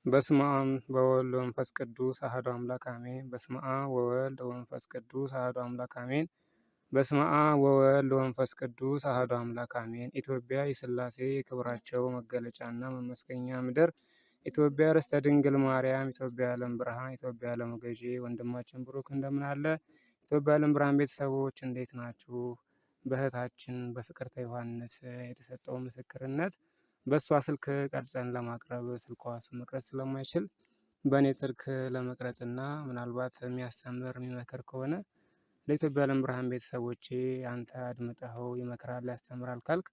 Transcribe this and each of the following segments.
በስመ አብ ወወልድ ወመንፈስ ቅዱስ አሐዱ አምላክ አሜን። በስመ አብ ወወልድ ወመንፈስ ቅዱስ አሐዱ አምላክ አሜን። በስመ አብ ወወልድ ወመንፈስ ቅዱስ አሐዱ አምላክ አሜን። ኢትዮጵያ የሥላሴ የክብራቸው መገለጫና መመስገኛ ምድር፣ ኢትዮጵያ ርስተ ድንግል ማርያም፣ ኢትዮጵያ የዓለም ብርሃን፣ ኢትዮጵያ የዓለም ገዢ። ወንድማችን ብሩክ እንደምን አለ? ኢትዮጵያ የዓለም ብርሃን ቤተሰቦች እንዴት ናችሁ? በእህታችን በፍቅርተ ዮሐንስ የተሰጠው ምስክርነት በእሷ ስልክ ቀርጸን ለማቅረብ ስልኳ መቅረጽ ስለማይችል በእኔ ስልክ ለመቅረጽ እና ምናልባት የሚያስተምር የሚመክር ከሆነ ለኢትዮጵያ የዓለም ብርሃን ቤተሰቦቼ አንተ አድምጠኸው ይመክራል ያስተምራል ካልክ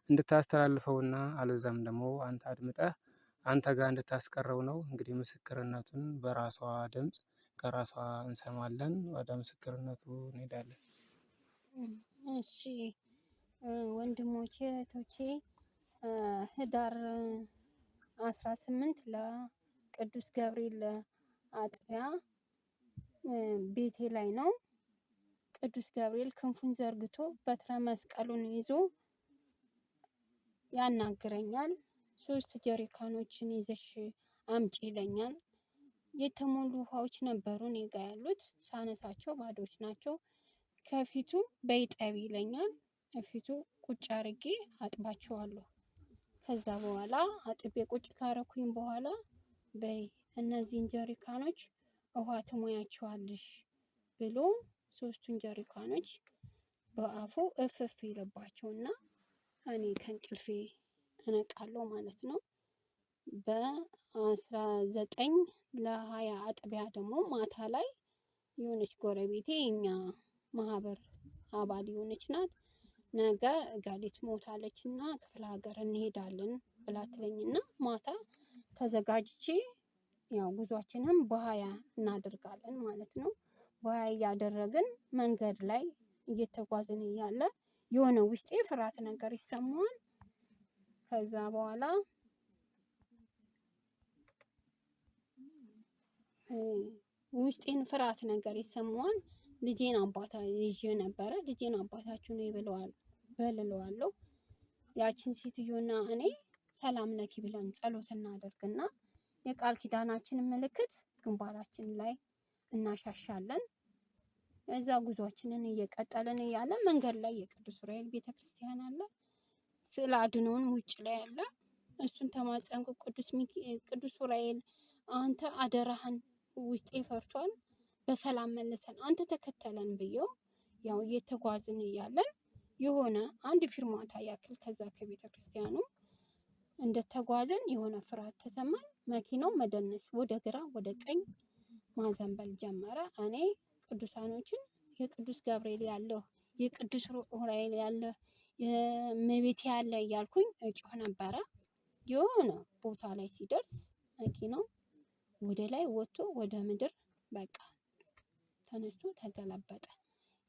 እንድታስተላልፈውና አለዛም ደግሞ አንተ አድምጠህ አንተ ጋር እንድታስቀረው ነው። እንግዲህ ምስክርነቱን በራሷ ድምፅ ከራሷ እንሰማለን። ወደ ምስክርነቱ እንሄዳለን። እሺ ወንድሞቼ እህቶቼ፣ ህዳር 18 ለቅዱስ ገብርኤል አጥቢያ ቤቴ ላይ ነው። ቅዱስ ገብርኤል ክንፉን ዘርግቶ በትረ መስቀሉን ይዞ ያናግረኛል። 3 ጀሪካኖችን ይዘሽ አምጪ ይለኛል። የተሞሉ ውሃዎች ነበሩ እኔ ጋ ያሉት፣ ሳነሳቸው ባዶች ናቸው። ከፊቱ በይጠቢ ይለኛል። ከፊቱ ቁጭ አርጌ አጥባቸዋለሁ። ከዛ በኋላ አጥቤ ቁጭ ካረኩኝ በኋላ በይ እነዚህን ጀሪካኖች ውሃ ትሞያቸዋለሽ ብሎ 3ቱን ጀሪካኖች በአፉ እፍፍ ይልባቸውና እኔ ከእንቅልፌ እነቃለሁ ማለት ነው። በ19 ለ20 አጥቢያ ደግሞ ማታ ላይ የሆነች ጎረቤቴ እኛ ማህበር አባል የሆነች ናት። ነገ እጋሊት ሞታለች እና ክፍለ ሀገር እንሄዳለን ብላ ትለኝና ማታ ተዘጋጅቼ ያው ጉዟችንን በ20 እናደርጋለን ማለት ነው። በ20 እያደረግን መንገድ ላይ እየተጓዝን እያለ የሆነ ውስጤ ፍርሃት ነገር ይሰማዋል። ከዛ በኋላ ውስጤን ፍርሃት ነገር ይሰማዋል። ልጄን አባታ ይዤ ነበረ። ልጄን አባታችሁ ነው ይብለዋል በልለዋለሁ። ያችን ሴትዮና እኔ ሰላም ለኪ ብለን ጸሎት እናደርግና የቃል ኪዳናችንን ምልክት ግንባራችን ላይ እናሻሻለን። እዛ ጉዟችንን እየቀጠልን እያለ መንገድ ላይ የቅዱስ ዑራኤል ቤተክርስቲያን አለ። ስዕል አድኖን ውጭ ላይ አለ። እሱን ተማጸንኩ። ቅዱስ ዑራኤል አንተ አደራህን ውስጤ ፈርቷል፣ በሰላም መልሰን አንተ ተከተለን ብየው ያው እየተጓዝን እያለን የሆነ አንድ ፊርማታ ያክል ከዛ ከቤተ ክርስቲያኑ እንደተጓዝን የሆነ ፍርሃት ተሰማኝ። መኪናው መደነስ ወደ ግራ ወደ ቀኝ ማዘንበል ጀመረ። እኔ ቅዱሳኖችን የቅዱስ ገብርኤል ያለው የቅዱስ ዑራኤል ያለ የእመቤቴ ያለ እያልኩኝ እጮህ ነበረ። የሆነ ቦታ ላይ ሲደርስ መኪናው ወደ ላይ ወጥቶ ወደ ምድር በቃ ተነስቶ ተገለበጠ።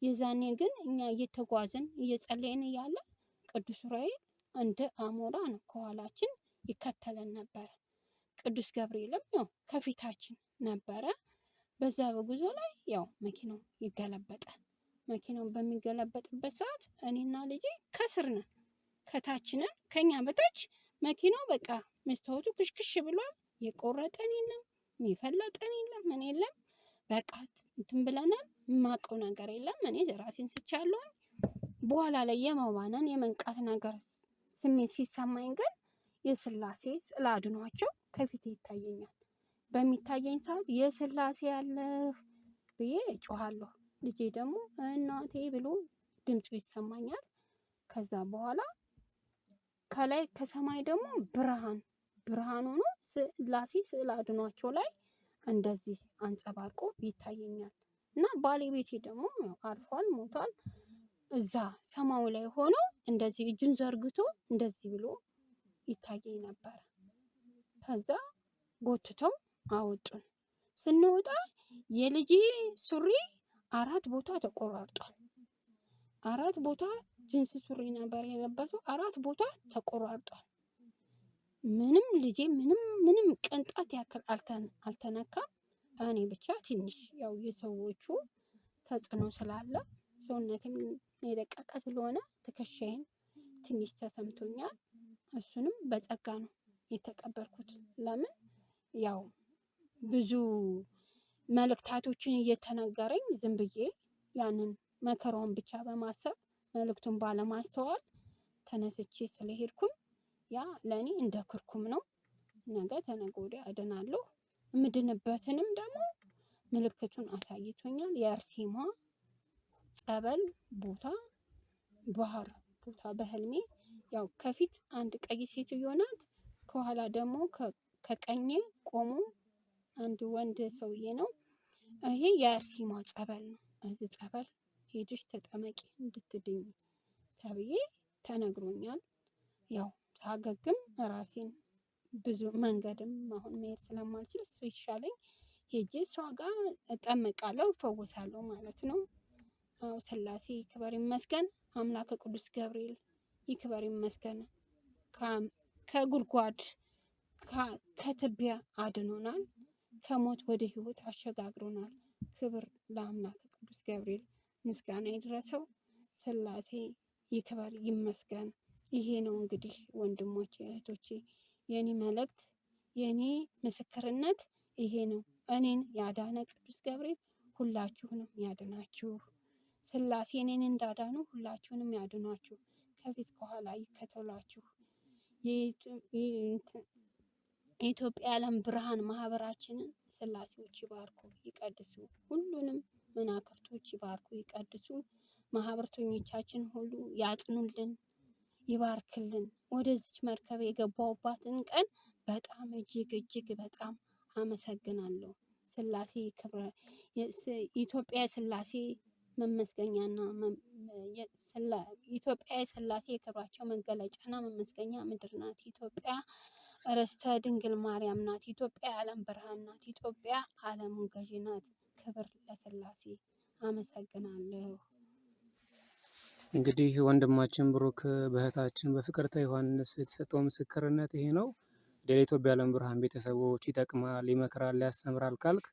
የዛኔ ግን እኛ እየተጓዝን እየጸለይን እያለ ቅዱስ ዑራኤል እንደ አሞራ ነው ከኋላችን ይከተለን ነበረ። ቅዱስ ገብርኤልም ያው ከፊታችን ነበረ። በዛ በጉዞ ላይ ያው መኪናው ይገለበጣል። መኪናው በሚገለበጥበት ሰዓት እኔና ልጄ ከስር ነን፣ ከታች ነን። ከኛ በታች መኪናው በቃ መስታወቱ ክሽክሽ ብሏል። የቆረጠን የለም፣ የሚፈለጠን የለም፣ ምን የለም። በቃ እንትን ብለናል። የማውቀው ነገር የለም። እኔ ራሴን ስቻለሁኝ። በኋላ ላይ የመባነን የመንቃት ነገር ስሜት ሲሰማኝ ግን የሥላሴ ስዕል አድኗቸው ከፊቴ ይታየኛል። በሚታየኝ ሰዓት የሥላሴ ያለህ ብዬ እጮሃለሁ። ልጄ ደግሞ እናቴ ብሎ ድምፁ ይሰማኛል። ከዛ በኋላ ከላይ ከሰማይ ደግሞ ብርሃን ሆኖ ሥላሴ ስዕል አድኗቸው ላይ እንደዚህ አንጸባርቆ ይታየኛል። እና ባለቤቴ ደግሞ አርፏል፣ ሞቷል። እዛ ሰማዩ ላይ ሆኖ እንደዚህ እጁን ዘርግቶ እንደዚህ ብሎ ይታየኝ ነበር። ከዛ ጎትተው አወጡን። ስንወጣ የልጄ ሱሪ 4 ቦታ ተቆራርጧል። 4 ቦታ ጅንስ ሱሪ ነበር የለበሰው። 4 ቦታ ተቆራርጧል። ምንም ልጄ ምንም ቅንጣት ያክል አልተነካም። እኔ ብቻ ትንሽ ያው የሰዎቹ ተጽዕኖ ስላለ ሰውነቴም የደቀቀ ስለሆነ ትከሻዬን ትንሽ ተሰምቶኛል። እሱንም በጸጋ ነው የተቀበልኩት። ለምን ያው ብዙ መልእክታቶችን እየተነገረኝ ዝም ብዬ ያንን መከራውን ብቻ በማሰብ መልእክቱን ባለማስተዋል ተነስቼ ስለሄድኩኝ ያ ለእኔ እንደ ክርኩም ነው። ነገ ተነገ ወዲያ እድናለሁ። የምድንበትንም ደግሞ ምልክቱን አሳይቶኛል። የአርሴማ ጸበል ቦታ ባህር ቦታ በህልሜ ያው ከፊት አንድ ቀይ ሴትዮ ናት፣ ከኋላ ደግሞ ከቀኝ ቆሞ አንድ ወንድ ሰውዬ ነው። ይሄ የአርሴማ ጸበል ነው። እዚህ ጸበል ሄድሽ ተጠመቂ እንድትድኝ ተብዬ ተነግሮኛል። ያው ሳገግም ራሴን ብዙ መንገድም አሁን መሄድ ስለማልችል ሲሻለኝ ሄጄ እሷ ጋር እጠመቃለሁ፣ እፈወሳለሁ ማለት ነው። አዎ ስላሴ ይክበር ይመስገን። አምላከ ቅዱስ ገብርኤል ይክበር ይመስገን። ከጉድጓድ ከትቢያ አድኖናል፣ ከሞት ወደ ህይወት አሸጋግሮናል። ክብር ለአምላከ ቅዱስ ገብርኤል ምስጋና ይድረሰው። ስላሴ ይክበር ይመስገን። ይሄ ነው እንግዲህ ወንድሞቼ እህቶቼ፣ የኔ መልእክት የኔ ምስክርነት ይሄ ነው። እኔን ያዳነ ቅዱስ ገብርኤል ሁላችሁንም ያድናችሁ። ስላሴ እኔን እንዳዳኑ ሁላችሁንም ያድኗችሁ። ከፊት ከኋላ ይከተሏችሁ። የኢትዮጵያ ዓለም ብርሃን ማህበራችንን ስላሴዎች ይባርኩ ይቀድሱ። ሁሉንም መናክርቶች ይባርኩ ይቀድሱ። ማህበርተኞቻችን ሁሉ ያጽኑልን፣ ይባርክልን። ወደዚች መርከብ የገባውባትን ቀን በጣም እጅግ በጣም አመሰግናለሁ። ስላሴ ክብረ ኢትዮጵያ ስላሴ መመስገኛና ኢትዮጵያ የስላሴ የክብራቸው መገለጫና መመስገኛ ምድር ናት። ኢትዮጵያ ርስተ ድንግል ማርያም ናት። ኢትዮጵያ የዓለም ብርሃን ናት። ኢትዮጵያ ዓለሙን ገዢ ናት። ክብር ለስላሴ። አመሰግናለሁ። እንግዲህ ወንድማችን ብሩክ በእህታችን በፍቅርተ ዮሐንስ የተሰጠው ምስክርነት ይሄ ነው። ለኢትዮጵያ ዓለም ብርሃን ቤተሰቦች ይጠቅማል፣ ይመክራል፣ ያስተምራል ካልክ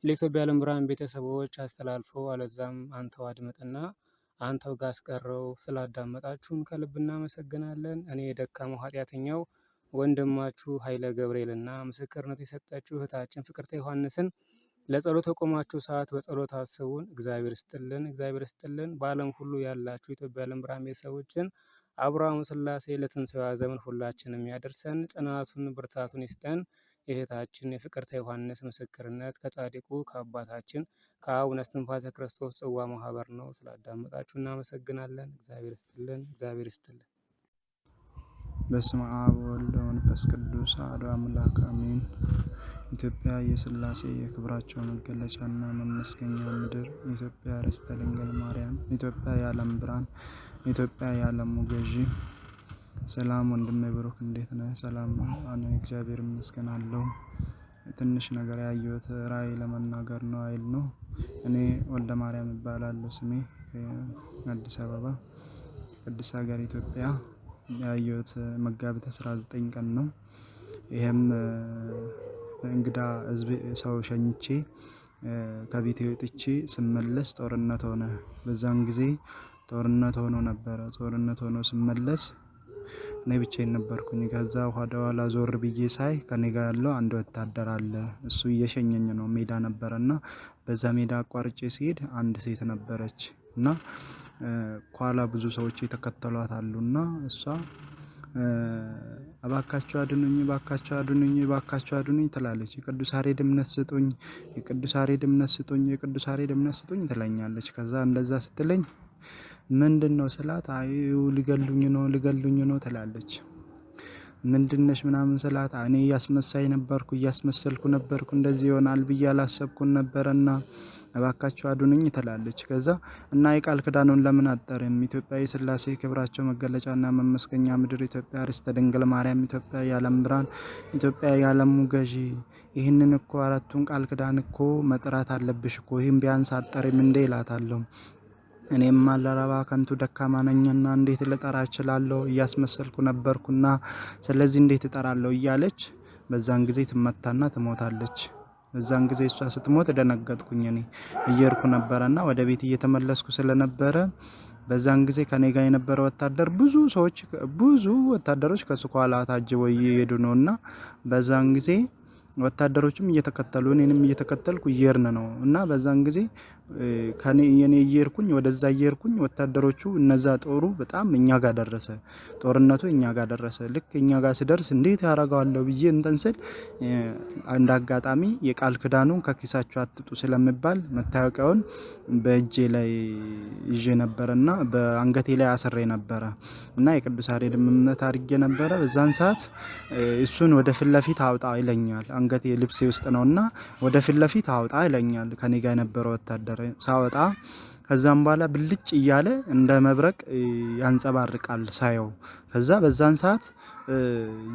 ለኢትዮጵያ ዓለም ብርሃን ቤተሰቦች አስተላልፈው፣ አለዛም አንተው አድምጥና አንተው ጋር አስቀረው። ስላዳመጣችሁን ከልብ እናመሰግናለን። እኔ የደካማው ኃጢአተኛው ወንድማችሁ ኃይለ ገብርኤልና ምስክርነት የሰጠችው እህታችን ፍቅርተ ዮሐንስን ለጸሎት የቆማችሁ ሰዓት በጸሎት አስቡን። እግዚአብሔር ይስጥልን፣ እግዚአብሔር ይስጥልን። በዓለም ሁሉ ያላችሁ የኢትዮጵያ ዓለም ብርሃን ቤተሰቦችን አብርሃሙ ስላሴ ለትንሣኤዋ ዘመን ሁላችንም ያደርሰን፣ ጽናቱን ብርታቱን ይስጠን። የእህታችን የፍቅርተ ዮሐንስ ምስክርነት ከጻድቁ ከአባታችን ከአቡነ እስትንፋሰ ክርስቶስ ጽዋ ማህበር ነው። ስላዳመጣችሁ እናመሰግናለን። እግዚአብሔር ይስጥልን፣ እግዚአብሔር ይስጥልን። በስመ አብ ወወልድ ወመንፈስ ቅዱስ አሐዱ አምላክ አሜን። ኢትዮጵያ የሥላሴ የክብራቸው መገለጫና መመስገኛ ምድር፣ ኢትዮጵያ ርስተ ድንግል ማርያም፣ ኢትዮጵያ የዓለም ብርሃን፣ ኢትዮጵያ የዓለሙ ገዢ። ሰላም ወንድሜ ብሩክ እንዴት ነህ? ሰላም ነው። እኔ እግዚአብሔር ይመስገን አለሁ። ትንሽ ነገር ያየሁት ራእይ ለመናገር ነው አይል ነው። እኔ ወልደ ማርያም እባላለሁ ስሜ። አዲስ አበባ ቅድስት ሀገር ኢትዮጵያ ያየሁት መጋቢት 19 ቀን ነው። ይሄም እንግዳ ሰው ሸኝቼ ከቤቴ ወጥቼ ስመለስ ጦርነት ሆነ። በዛን ጊዜ ጦርነት ሆኖ ነበረ። ጦርነት ሆኖ ስመለስ እኔ ብቻዬን ነበርኩኝ። ከዛ ወደ ኋላ ዞር ብዬ ሳይ ከኔ ጋር ያለው አንድ ወታደር አለ። እሱ እየሸኘኝ ነው። ሜዳ ነበረና በዛ ሜዳ አቋርጬ ሲሄድ አንድ ሴት ነበረች እና ኋላ ብዙ ሰዎች የተከተሏት አሉና እሷ እባካችሁ አድኑኝ፣ እባካችሁ አድኑኝ፣ እባካችሁ አድኑኝ ትላለች። የቅዱስ ያሬድ እምነት ስጡኝ፣ የቅዱስ ያሬድ እምነት ስጡኝ፣ የቅዱስ ያሬድ እምነት ስጡኝ ትለኛለች። ከዛ እንደዛ ስትለኝ ምንድነው ስላት አይ ሊገሉኝ ነው ትላለች። ምንድነሽ ምናምን ስላት እኔ እያስመሰልኩ ነበርኩ እንደዚህ ይሆናል ብዬ አላሰብኩም ነበርና እባካችሁ አድኑኝ ትላለች። ከዛ እና የቃል ኪዳኑን ለምን አጠረም? ኢትዮጵያ የሥላሴ ክብራቸው መገለጫና መመስገኛ ምድር፣ ኢትዮጵያ ርስተ ድንግል ማርያም፣ ኢትዮጵያ የዓለም ብርሃን፣ ኢትዮጵያ የዓለሙ ገዢ። ይህንን እኮ አራቱን ቃል ኪዳን እኮ መጥራት አለብሽ እኮ፣ ይህም ቢያንስ አጠሪም እንዴ እላታለሁ። እኔም አለረባ ከንቱ ደካማ ነኝና እንዴት ልጠራ እችላለሁ? እያስመሰልኩ ነበርኩና ስለዚህ እንዴት እጠራለሁ እያለች በዛን ጊዜ ትመታና ትሞታለች። በዛን ጊዜ እሷ ስትሞት ደነገጥኩኝ። እኔ እየርኩ ነበርና ወደ ቤት እየተመለስኩ ስለነበረ በዛን ጊዜ ከኔ ጋር የነበረ ወታደር ብዙ ወታደሮች ከሱ ኋላ ታጅበው እየሄዱ ነውና በዛን ጊዜ ወታደሮችም እየተከተሉ እኔንም እየተከተልኩ እየሄድን ነው እና በዛን ጊዜ ከኔ የኔ እየሄድኩኝ ወደዛ እየሄድኩኝ ወታደሮቹ እነዛ ጦሩ በጣም እኛ ጋር ደረሰ። ጦርነቱ እኛ ጋር ደረሰ። ልክ እኛ ጋር ሲደርስ እንዴት ያደርገዋለሁ ብዬ እንትን ስል አንድ አጋጣሚ የቃል ኪዳኑን ከኪሳቸው አትጡ ስለሚባል መታወቂያውን በእጄ ላይ ይዤ ነበርና በአንገቴ ላይ አስሬ ነበረ እና የቅዱስ ያሬድን እምነት አድርጌ ነበረ። በዛን ሰዓት እሱን ወደ ፊት ለፊት አውጣ ይለኛል። አንገቴ ልብሴ ውስጥ ነውና ወደ ፊት ለፊት አውጣ ይለኛል ከኔ ጋር የነበረው ወታደር። ሳወጣ ከዛም በኋላ ብልጭ እያለ እንደ መብረቅ ያንጸባርቃል ሳየው። ከዛ በዛን ሰዓት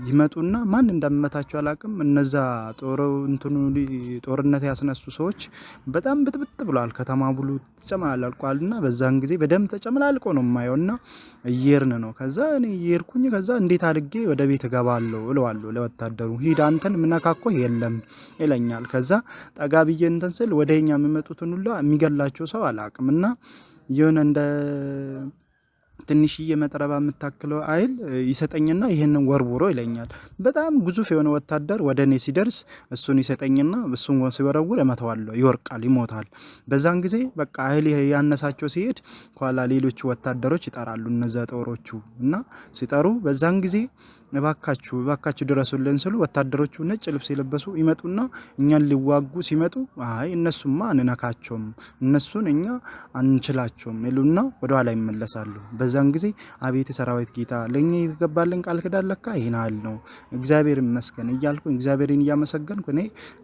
ይመጡና ማን እንደምመታቸው አላቅም። እነዛ ጦርነት ያስነሱ ሰዎች በጣም ብጥብጥ ብሏል። ከተማ ብሉ ተጨማላልቋልና በዛን ጊዜ በደም ተጨምላልቆ ነው የማየውና እየሄድን ነው። ከዛ እኔ እየሄድኩኝ ከዛ እንዴት አድርጌ ወደ ቤት እገባለሁ እለዋለሁ ለወታደሩ። ሂድ አንተን ምነካኮ የለም ይለኛል። ከዛ ጠጋ ብዬ እንትን ስል ወደኛ የሚመጡትን ሁሉ የሚገላቸው ሰው አላቅም እና የሆነ እንደ ትንሽዬ መጥረባ የምታክለው አይል ይሰጠኝና ይሄንን ወርውሮ ይለኛል። በጣም ግዙፍ የሆነ ወታደር ወደ እኔ ሲደርስ እሱን ይሰጠኝና እሱን ሲወረውር እመታዋለሁ። ይወርቃል፣ ይሞታል። በዛን ጊዜ በቃ አይል ያነሳቸው ሲሄድ ኋላ ሌሎች ወታደሮች ይጠራሉ እነዛ ጦሮቹ እና ሲጠሩ በዛን ጊዜ እባካችሁ ድረሱልን ስሉ ወታደሮቹ ነጭ ልብስ የለበሱ ይመጡና እኛን ሊዋጉ ሲመጡ አይ እነሱማ አንነካቸውም፣ እነሱን እኛ አንችላቸውም ይሉና ወደ ኋላ ይመለሳሉ። በዛን ጊዜ አቤት የሰራዊት ጌታ ለኛ የተገባልን ቃል ኪዳን ለካ ይሄን አለ ነው እግዚአብሔር ይመስገን እያልኩኝ እግዚአብሔርን እያመሰገንኩ እኔ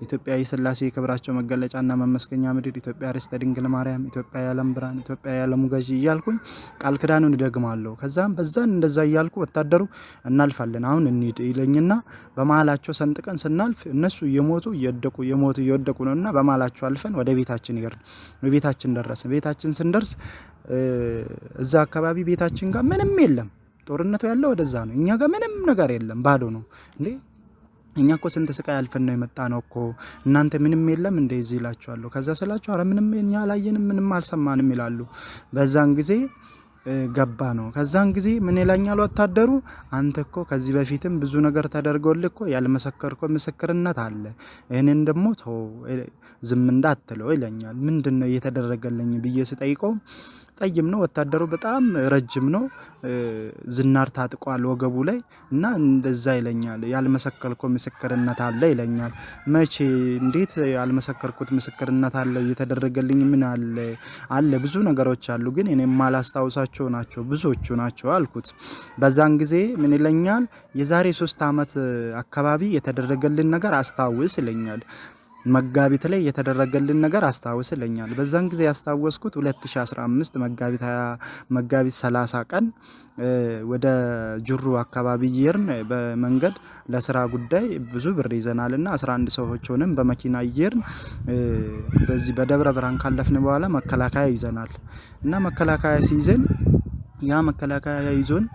ኢትዮጵያ የሥላሴ የክብራቸው መገለጫና መመስገኛ ምድር፣ ኢትዮጵያ ርስተ ድንግል ማርያም፣ ኢትዮጵያ የዓለም ብርሃን፣ ኢትዮጵያ የዓለሙ ገዢ እያልኩኝ ቃል ኪዳኑን እደግማለሁ። ከዛም በዛን እንደዛ እያልኩ ወታደሩ እናልፋለን አሁን እንሂድ ይለኝና በመሃላቸው ሰንጥቀን ስናልፍ እነሱ እየሞቱ እየወደቁ ነውና በመሃላቸው አልፈን ወደ ቤታችን ይገር ቤታችን ደረስን። ቤታችን ስንደርስ እዛ አካባቢ ቤታችን ጋር ምንም የለም። ጦርነቱ ያለው ወደዛ ነው። እኛ ጋር ምንም ነገር የለም፣ ባዶ ነው። እንዴ እኛ እኮ ስንት ስቃይ አልፈን ነው የመጣ ነው እኮ እናንተ ምንም የለም እንደዚህ ይላችኋለሁ። ከዛ ስላችሁ አረ ምንም እኛ አላየንም ምንም አልሰማንም ይላሉ። በዛን ጊዜ ገባ ነው። ከዛን ጊዜ ምን ይላኛል ወታደሩ፣ አንተ እኮ ከዚህ በፊትም ብዙ ነገር ተደርጎልህ እኮ ያልመሰከርከው ምስክርነት አለ። እኔን ደግሞ ተው ዝም እንዳትለው ይለኛል። ምንድነው እየተደረገልኝ ብዬ ስጠይቀው ጠይም ነው ወታደሩ በጣም ረጅም ነው። ዝናር ታጥቋል ወገቡ ላይ እና እንደዛ ይለኛል። ያልመሰከርከው ምስክርነት አለ ይለኛል። መቼ እንዴት ያልመሰከርኩት ምስክርነት አለ? እየተደረገልኝ ምን አለ ብዙ ነገሮች አሉ፣ ግን እኔ ማላስታውሳቸው ናቸው ብዙዎቹ ናቸው አልኩት። በዛን ጊዜ ምን ይለኛል፣ የዛሬ 3 ዓመት አካባቢ የተደረገልን ነገር አስታውስ ይለኛል። መጋቢት ላይ የተደረገልን ነገር አስታውስ ይለኛል። በዛን ጊዜ ያስታወስኩት 2015 መጋቢት 30 ቀን ወደ ጅሩ አካባቢ እየሄድን በመንገድ ለስራ ጉዳይ ብዙ ብር ይዘናልና 11 ሰዎች ሆነን በመኪና እየሄድን በዚህ በደብረ ብርሃን ካለፍን በኋላ መከላከያ ይዘናል እና መከላከያ ሲይዘን ያ መከላከያ ይዞን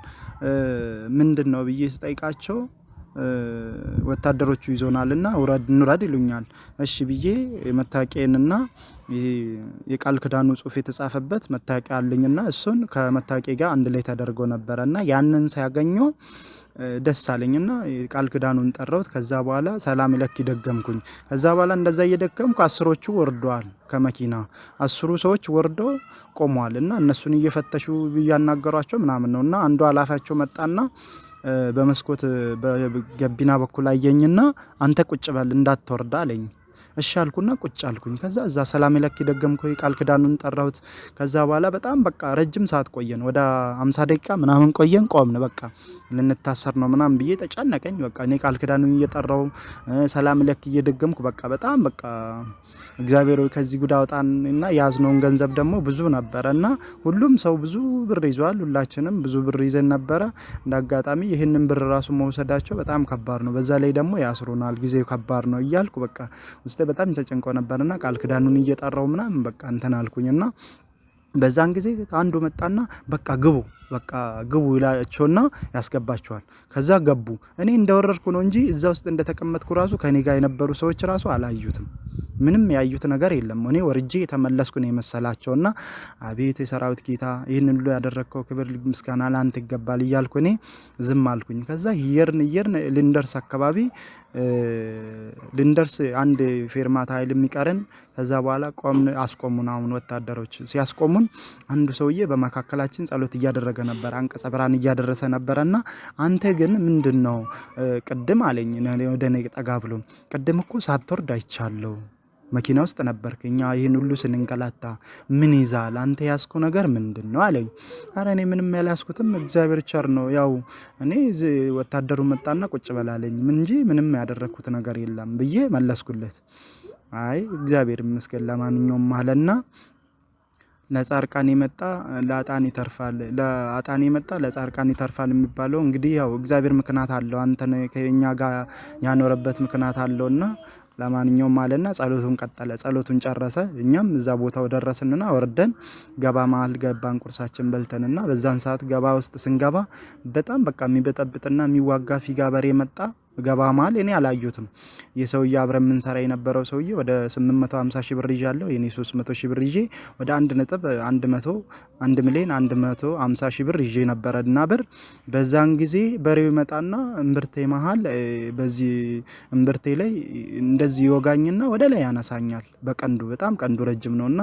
ምንድነው ብዬ ስጠይቃቸው ወታደሮቹ ይዞናልና ውረድ ይሉኛል። እሺ ብዬ መታወቂያዬንና የቃል ኪዳኑ ጽሑፍ የተጻፈበት መታወቂያ አለኝና እሱን ከመታወቂያ ጋር አንድ ላይ ተደርጎ ነበርና ያንን ሳያገኘው ደስ አለኝና ቃል ኪዳኑን ጠራውት። ከዛ በኋላ ሰላም ለኪ ደገምኩኝ። ከዛ በኋላ እንደዛ እየደገምኩ 10ዎቹ ወርደዋል ከመኪና 10 ሰዎች ወርደው ቆመዋልና እነሱን እየፈተሹ እያናገሯቸው ምናምን ነውና አንዱ አላፋቸው መጣና በመስኮት በገቢና በኩል አየኝና አንተ ቁጭ በል እንዳትወርዳ አለኝ። እሺ አልኩና ቁጭ አልኩኝ። ከዛ እዛ ሰላም ለኪ ደገምኩኝ፣ ቃል ኪዳኑን ጠራሁት። ከዛ በኋላ በጣም በቃ ረጅም ሰዓት ቆየን፣ ወደ 50 ደቂቃ ምናምን ቆየን። ቆምን በቃ ልንታሰር ነው ምናምን ብዬ ተጨነቀኝ። በቃ እኔ ቃል ኪዳኑን እየጠራው ሰላም ለኪ እየደገምኩ በጣም እግዚአብሔር ከዚህ ጉዳ አውጣንና ያዝነውን ገንዘብ ደግሞ ብዙ ነበረና ሁሉም ሰው ብዙ ብር ይዟል። ሁላችንም ብዙ ብር ይዘን ነበረ። እንዳጋጣሚ ይሄንን ብር ራሱ መውሰዳቸው በጣም ከባድ ነው፣ በዛ ላይ ደግሞ ያስሩናል፣ ጊዜው ከባድ ነው እያልኩ በቃ ውስጤ በጣም ተጨንቆ ነበርና ቃል ኪዳኑን እየጠራው ምናምን በቃ እንትን አልኩኝና በዛን ጊዜ አንዱ መጣና በቃ ግቡ ይላቸውና ያስገባቸዋል። ከዛ ገቡ። እኔ እንደወረድኩ ነው እንጂ እዛ ውስጥ እንደተቀመጥኩ ራሱ ከኔ ጋር የነበሩ ሰዎች ራሱ አላዩትም። ምንም ያዩት ነገር የለም። እኔ ወርጄ የተመለስኩ ነው የመሰላቸውና አቤት የሰራዊት ጌታ ይህን ሁሉ ያደረግከው ክብር ምስጋና ላንተ ይገባል እያልኩ እኔ ዝም አልኩኝ። ከዛ ይየርን ልንደርስ አካባቢ ልንደርስ አንድ ፌርማታ ኃይል የሚቀረን ከዛ በኋላ አስቆሙን። አሁን ወታደሮች ሲያስቆሙን አንዱ ሰውዬ በመካከላችን ጸሎት እያደረገ ነበር፣ አንቀጸ ብርሃን እያደረሰ ነበረና አንተ ግን ምንድነው ቅድም አለኝ ወደ እኔ ጠጋ ብሎ ቅድም እኮ ሳትወርድ አይቻለሁ መኪና ውስጥ ነበርክ፣ እኛ ይህን ሁሉ ስንንገላታ ምን ይዛል አንተ ያስኩ ነገር ምንድነው አለኝ። አረ እኔ ምንም ያላስኩትም እግዚአብሔር ቸር ነው፣ ያው እኔ ወታደሩ መጣና ቁጭ በላለኝ እንጂ ምንም ያደረኩት ነገር የለም ብዬ መለስኩለት። አይ እግዚአብሔር ይመስገን ለማንኛውም አለና ለጻርቃን የመጣ ለአጣን ይተርፋል፣ ለአጣን የመጣ ለጻርቃን ይተርፋል የሚባለው እንግዲህ ያው እግዚአብሔር ምክንያት አለው፣ አንተን ከኛ ጋር ያኖረበት ምክንያት አለውና ለማንኛውም አለና ጸሎቱን ቀጠለ። ጸሎቱን ጨረሰ። እኛም እዛ ቦታው ደረስንና ወርደን ገባ መሀል ገባን ቁርሳችን በልተንና በዛን ሰዓት ገባ ውስጥ ስንገባ በጣም በቃ የሚበጠብጥና የሚዋጋ ፊጋ በሬ መጣ። ገባ መሀል እኔ አላየሁትም። የሰውዬ አብረን የምንሰራ የነበረው ሰውዬ ወደ 850 ሺህ ብር ይዣለሁ፣ የኔ 300 ሺህ ብር ይዤ ወደ 1 ሚሊዮን 150 ሺህ ብር ይዤ ነበረና ብር በዛን ጊዜ በሬው ይመጣና እምብርቴ መሀል በዚህ እምብርቴ ላይ እንደዚህ ይወጋኝና ወደ ላይ ያነሳኛል በቀንዱ በጣም ቀንዱ ረጅም ነውና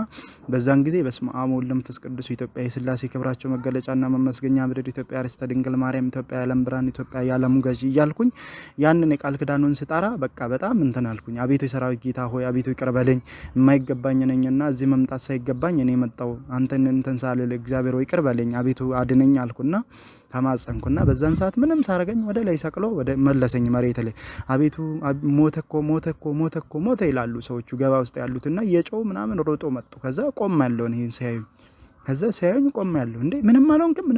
በዛን ጊዜ በስመ አብ ወወልድ ወመንፈስ ቅዱስ ኢትዮጵያ የሥላሴ ክብራቸው መገለጫና መመስገኛ ምድር ኢትዮጵያ ርስተ ድንግል ማርያም ኢትዮጵያ የዓለም ብርሃን ኢትዮጵያ የዓለሙ ገዢ እያልኩኝ ያንን የቃል ኪዳኑን ስጣራ በቃ በጣም እንትን አልኩኝ። አቤቱ የሰራዊት ጌታ ሆይ አቤቱ ይቅር በለኝ፣ የማይገባኝ ነኝና እዚህ መምጣት ሳይገባኝ እኔ መጣው፣ አንተን እንትን ሳልል እግዚአብሔር ሆይ ይቅር በለኝ አቤቱ አድነኝ አልኩና ተማጸንኩና በዛን ሰዓት ምንም ሳረገኝ ወደ ላይ ሰቅሎ ወደ መለሰኝ መሬት ላይ። አቤቱ ሞተ ይላሉ ሰዎቹ ገባ ውስጥ ያሉትና የጮው ምናምን ሮጦ መጡ። ከዛ ቆም ያለው ይሄን ሲያዩ ከዛ ሲያዩኝ ቆም ያለው እንዴ ምንም አልሆንክም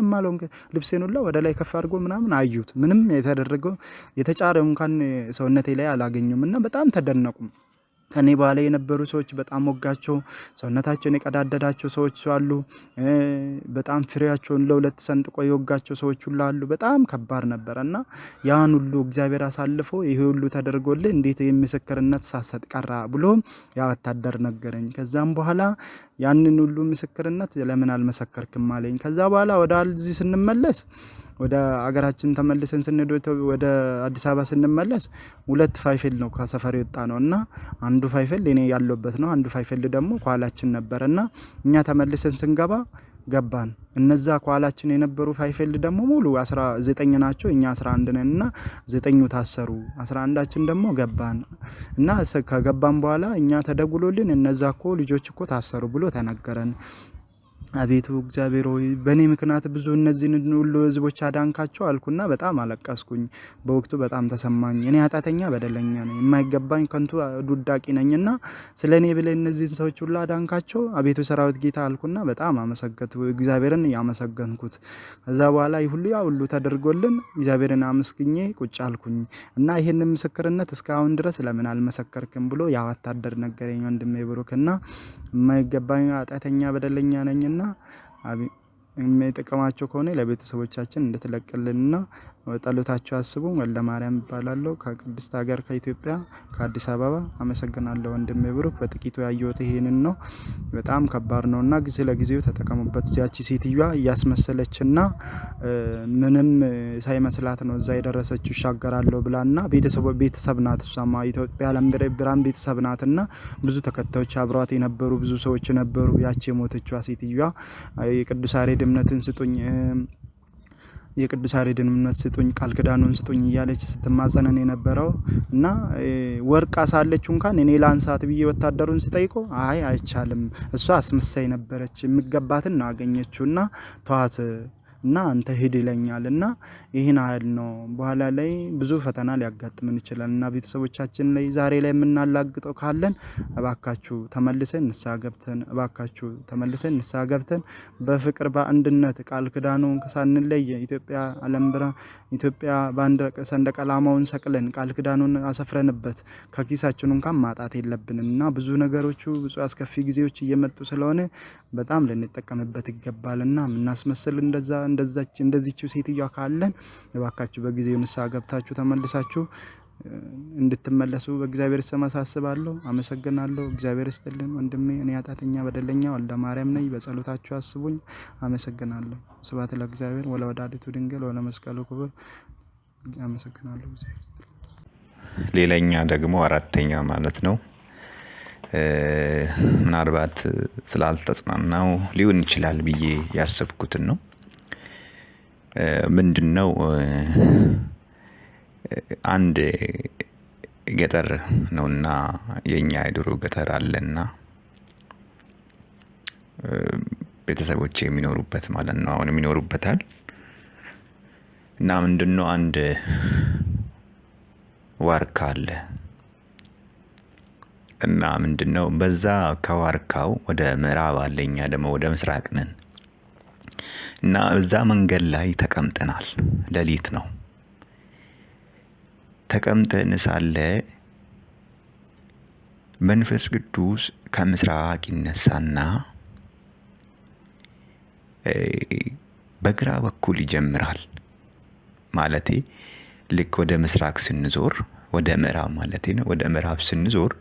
ልብሴን ሁላ ወደ ላይ ከፍ አድርጎ ምናምን አዩት። ምንም የተደረገው የተጫረ እንኳን ሰውነቴ ላይ አላገኙም እና በጣም ተደነቁ። ከኔ በኋላ የነበሩ ሰዎች በጣም ወጋቸው፣ ሰውነታቸውን የቀዳደዳቸው ሰዎች አሉ። በጣም ፍሬያቸውን ለሁለት ሰንጥቆ የወጋቸው ሰዎች ሁሉ አሉ። በጣም ከባድ ነበርና ያን ሁሉ እግዚአብሔር አሳልፎ ይሄ ሁሉ ተደርጎልህ እንዴት የምስክርነት ሳሰጥ ቀራ ብሎ ያ ወታደር ነገረኝ። ከዛም በኋላ ያንን ሁሉ ምስክርነት ለምን አልመሰከርክም አለኝ። ከዛ በኋላ ወደ እዚህ ስንመለስ ወደ አገራችን ተመልሰን ስንሄድ ወደ አዲስ አበባ ስንመለስ 2 ፋይፌል ነው ከሰፈር የወጣ ነውና አንዱ ፋይፌል እኔ ያለበት ነው፣ አንዱ ፋይፌል ደግሞ ኳላችን ነበርና እኛ ተመልሰን ስንገባ ገባን። እነዛ ኳላችን የነበሩ ፋይፌል ደግሞ ሙሉ 19 ናቸው፣ እኛ 11 ነንና 9ኙ ታሰሩ፣ 11ዳችን ደግሞ ገባን እና ከገባን በኋላ እኛ ተደውሎልን እነዛ እኮ ልጆች እኮ ታሰሩ ብሎ ተነገረን። አቤቱ እግዚአብሔር ሆይ በእኔ ምክንያት ብዙ እነዚህን ሁሉ ህዝቦች አዳንካቸው አልኩና በጣም አለቀስኩኝ። በወቅቱ በጣም ተሰማኝ። እኔ ኃጢአተኛ በደለኛ ነኝ፣ የማይገባኝ ከንቱ ዱዳቂ ነኝና ስለኔ ብለህ እነዚህን ሰዎች ሁሉ አዳንካቸው አቤቱ ሰራዊት ጌታ አልኩና በጣም አመሰገንኩ፣ እግዚአብሔርን ያመሰገንኩት። ከዛ በኋላ ያ ሁሉ ተደርጎልን እግዚአብሔርን አመስግኜ ቁጭ አልኩኝ እና ይሄንን ምስክርነት እስካሁን ድረስ ለምን አልመሰከርክም ብሎ ያ ወታደር ነገረኝ። ወንድሜ ብሩክና የማይገባኝ ኃጢአተኛ በደለኛ ነኝና የሚጠቅማቸው ከሆነ ለቤተሰቦቻችን እንድትለቅልንና ጸሎታቸው አስቡ። ወልደ ማርያም ይባላለሁ ከቅድስት ሀገር ከኢትዮጵያ ከአዲስ አበባ። አመሰግናለሁ ወንድሜ ብሩክ። በጥቂቱ ያየሁት ይሄንን ነው። በጣም ከባድ ነውና ስለ ጊዜው ተጠቀሙበት። ያቺ ሴትዮዋ እያስመሰለችና ምንም ሳይመስላት ነው እዛ የደረሰችው ይሻገራለሁ ብላና ቤተሰብ ናት። እሷማ ኢትዮጵያ ዓለም ብርሃን ቤተሰብ ናትና ብዙ ተከታዮች አብሯት የነበሩ ብዙ ሰዎች ነበሩ። ያቺ የሞተችዋ ሴትዮዋ የቅዱስ ያሬድ እምነትን ስጡኝ የቅዱስ ያሬድን እምነት ስጡኝ ቃል ኪዳኑን ስጡኝ እያለች ስትማጸነን የነበረው እና ወርቅ አሳለችው እንኳን እኔ ላንሳት ብዬ ወታደሩን ሲጠይቀው አይ አይቻልም፣ እሷ አስመሳይ ነበረች፣ የሚገባትን አገኘችውና ተዋት እና አንተ ሂድ ይለኛልና ይሄን አይል ነው። በኋላ ላይ ብዙ ፈተና ሊያጋጥመን ይችላል እና ቤተሰቦቻችን ላይ ዛሬ ላይ የምናላግጠው ካለን እባካችሁ ተመልሰን ንስሐ ገብተን በፍቅር በአንድነት ቃል ኪዳኑን ሳንለይ ኢትዮጵያ ዓለም ብርሃን ኢትዮጵያ ሰንደቅ ዓላማውን ሰቅለን ቃል ኪዳኑን አሰፍረንበት ከኪሳችን እንኳን ማጣት የለብንም እና ብዙ ነገሮቹ ብዙ አስከፊ ጊዜዎች እየመጡ ስለሆነ በጣም ልንጠቀምበት ይገባልና ምናስመስል እንደዚህችው ሴትዮዋ ካለን እባካችሁ በጊዜው ንስሐ ገብታችሁ ተመልሳችሁ እንድትመለሱ በእግዚአብሔር ስም አሳስባለሁ። አመሰግናለሁ። እግዚአብሔር ይስጥልን ወንድሜ። እኔ ኃጢአተኛ በደለኛ ወልደ ማርያም ነኝ። በጸሎታችሁ አስቡኝ። አመሰግናለሁ። ስብሐት ለእግዚአብሔር ወለወላዲቱ ድንግል ወለመስቀሉ ክቡር። አመሰግናለሁ። ሌላኛ ደግሞ አራተኛ ማለት ነው። ምናልባት ስላልተጽናናው ሊሆን ይችላል ብዬ ያሰብኩትን ነው። ምንድነው? አንድ ገጠር ነውና የኛ የድሮ ገጠር አለና ቤተሰቦቼ የሚኖሩበት ማለት ነው። አሁን የሚኖሩበታል። እና ምንድነው? አንድ ዋርካ አለ። እና ምንድነው? በዛ ከዋርካው ወደ ምዕራብ አለኛ ደግሞ ወደ ምስራቅ ነን። እና እዛ መንገድ ላይ ተቀምጠናል። ሌሊት ነው። ተቀምጠን ሳለ መንፈስ ቅዱስ ከምስራቅ ይነሳና በግራ በኩል ይጀምራል። ማለቴ ልክ ወደ ምስራቅ ስንዞር ወደ ምዕራብ ማለቴ ነው። ወደ ምዕራብ ስንዞር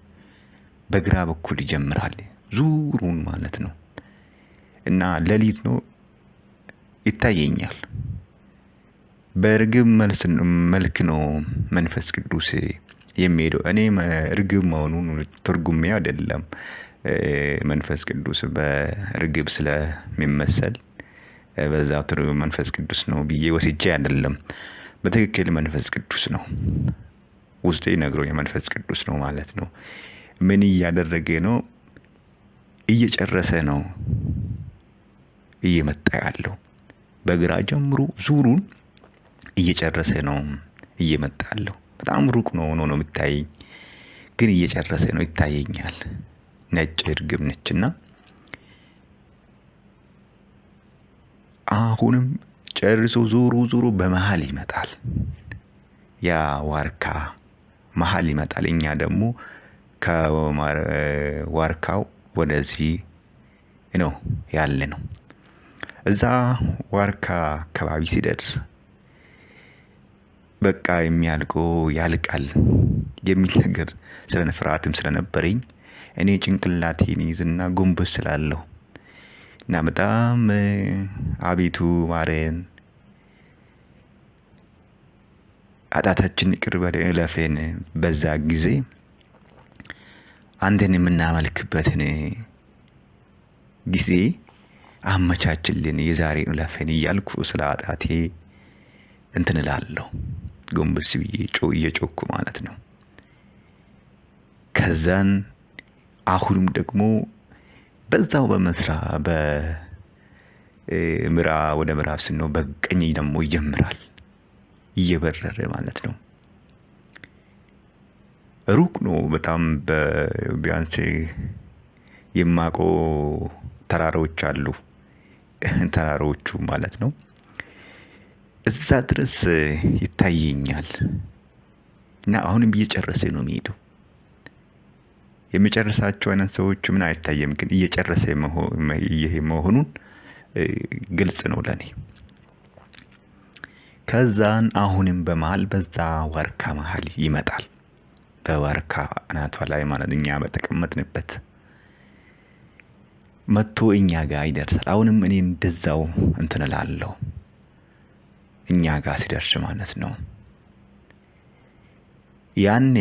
በግራ በኩል ይጀምራል ዙሩን ማለት ነው። እና ሌሊት ነው ይታየኛል። በርግብ መልክ ነው መንፈስ ቅዱስ የሚሄደው። እኔ ርግብ መሆኑን ትርጉሜ አይደለም። መንፈስ ቅዱስ በርግብ ስለሚመሰል በዛው ትርጉም መንፈስ ቅዱስ ነው ብዬ ወስጄ አይደለም። በትክክል መንፈስ ቅዱስ ነው። ውስጤ ነግሮኝ መንፈስ ቅዱስ ነው ማለት ነው። ምን እያደረገ ነው? እየጨረሰ ነው እየመጣ ያለው። በግራ ጀምሮ ዙሩን እየጨረሰ ነው እየመጣ ያለው። በጣም ሩቅ ነው ሆኖ ነው የሚታየኝ፣ ግን እየጨረሰ ነው ይታየኛል። ነጭ እርግብ ነችና አሁንም ጨርሶ ዞሮ በመሃል ይመጣል። ያ ዋርካ መሃል ይመጣል። እኛ ደግሞ ከዋርካው ወደዚህ ነው ያለ ነው። እዛ ዋርካ አካባቢ ሲደርስ በቃ የሚያልቀው ያልቃል የሚል ነገር ፍርሃትም ስለነበረኝ እኔ ጭንቅላቴን ይዝና ጎንበስ ስላለሁ እና በጣም አቤቱ ማረን፣ ኃጢአታችንን ይቅር በለን እለፈን። በዛ ጊዜ አንተን የምናመልክበትን ጊዜ አመቻችልን፣ የዛሬን እለፈን እያልኩ ስለ ኃጢአቴ እንትን እላለሁ። ጎንበስ ብዬ እየጮኩ ማለት ነው። ከዛን አሁንም ደግሞ በዛው ወደ ምዕራብ ስንሆን በቀኝ ደግሞ ይጀምራል እየበረረ ማለት ነው። ሩቅ ነው በጣም። ቢያንስ የማውቀው ተራራዎች አሉ፣ ተራራዎቹ ማለት ነው። እዛ ድረስ ይታየኛል እና አሁንም እየጨረሰ ነው የሚሄደው። የሚጨርሳቸው አይነት ሰዎች ምን አይታየም፣ ግን እየጨረሰ መሆኑን ግልጽ ነው ለኔ። ከዛን አሁንም በመሃል በዛ ዋርካ መሃል ይመጣል። በዋርካ አናቷ ላይ ማለት እኛ በተቀመጥንበት መጥቶ እኛ ጋር ይደርሳል። አሁንም እኔ እንደዛው እንትን እላለሁ እኛ ጋር ሲደርስ ማለት ነው። ያኔ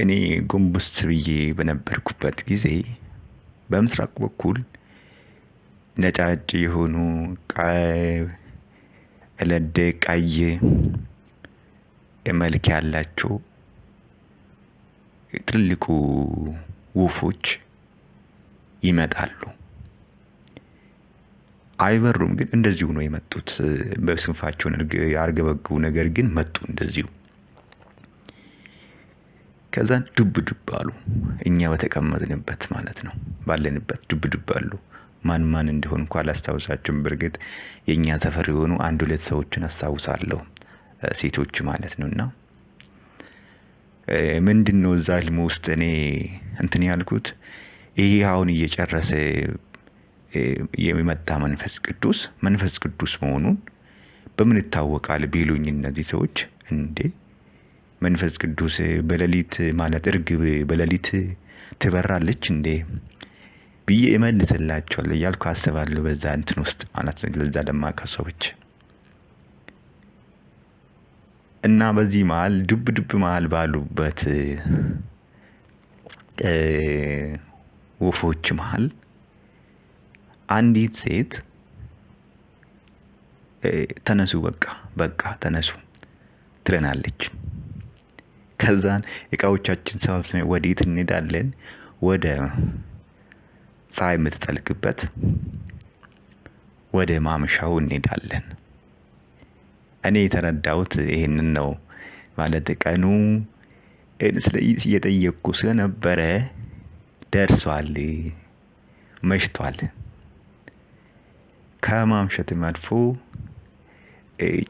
እኔ ጎንበስ ብዬ በነበርኩበት ጊዜ በምስራቅ በኩል ነጫጭ የሆኑ ቀይ መልክ ያላቸው ትልቁ ወፎች ይመጣሉ። አይበሩም፣ ግን እንደዚሁ ነው የመጡት። በስንፋቸውን ያርገበግቡ፣ ነገር ግን መጡ እንደዚሁ። ከዛን ዱብ አሉ። እኛ በተቀመጥንበት ማለት ነው ባለንበት ዱብ አሉ። ማን እንደሆኑ እንኳን አላስታውሳቸውም። በርግጥ የኛ ሰፈር የሆኑ 1-2 ሰዎችን አስታውሳለሁ፣ ሴቶች ማለት ነውና ምንድነው እዛ ህልም ውስጥ እኔ እንትን ያልኩት ይሄ አሁን እየጨረሰ የሚመጣ መንፈስ ቅዱስ መሆኑን በምን ይታወቃል ቢሉኝ እነዚህ ሰዎች እንዴ መንፈስ ቅዱስ በሌሊት ማለት እርግብ በሌሊት ትበራለች እንዴ ብዬ እመልስላቸዋለሁ እያልኩ አስባለሁ። በዛ እንትን ውስጥ ማለት ነው ለዛ ለማውቃ ሰዎች እና በዚህ መሀል ዱብ ዱብ መሀል ባሉበት ወፎች መሀል አንዲት ሴት ተነሱ በቃ ተነሱ ትለናለች። ከዛን እቃዎቻችን ሰብስበን ወዴት እንሄዳለን? ወደ ፀሐይ የምትጠልቅበት ወደ ማምሻው እንሄዳለን። እኔ የተረዳሁት ይሄንን ነው። ማለት ቀኑ እየጠየቅኩ ስለነበረ ደርሷል፣ መሽቷል። ከማምሸትም አልፎ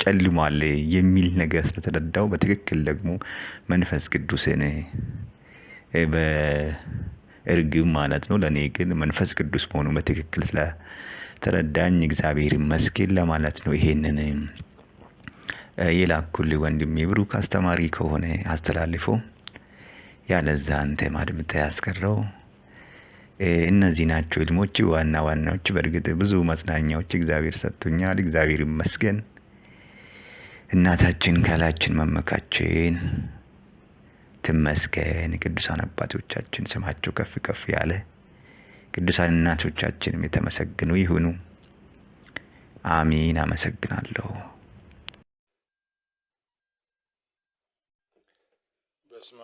ጨልሟል የሚል ነገር ስለተረዳው በትክክል ደግሞ መንፈስ ቅዱስን በእርግብ ማለት ነው ለእኔ ግን መንፈስ ቅዱስ መሆኑ በትክክል ስለተረዳኝ እግዚአብሔር ይመስገን ለማለት ነው። ይሄንን የላኩልህ ወንድሜ ብሩክ አስተማሪ ከሆነ አስተላልፎ ያለዛ አንተ ማድምጠ ያስቀረው እነዚህ ናቸው ህልሞች ዋና ዋናዎች። በእርግጥ ብዙ መጽናኛዎች እግዚአብሔር ሰጥቶኛል፣ እግዚአብሔር ይመስገን። እናታችን ካላችን መመካችን ትመስገን። ቅዱሳን አባቶቻችን ስማቸው ከፍ ከፍ ያለ፣ ቅዱሳን እናቶቻችንም የተመሰገኑ ይሁኑ። አሚን። አመሰግናለሁ። በስመ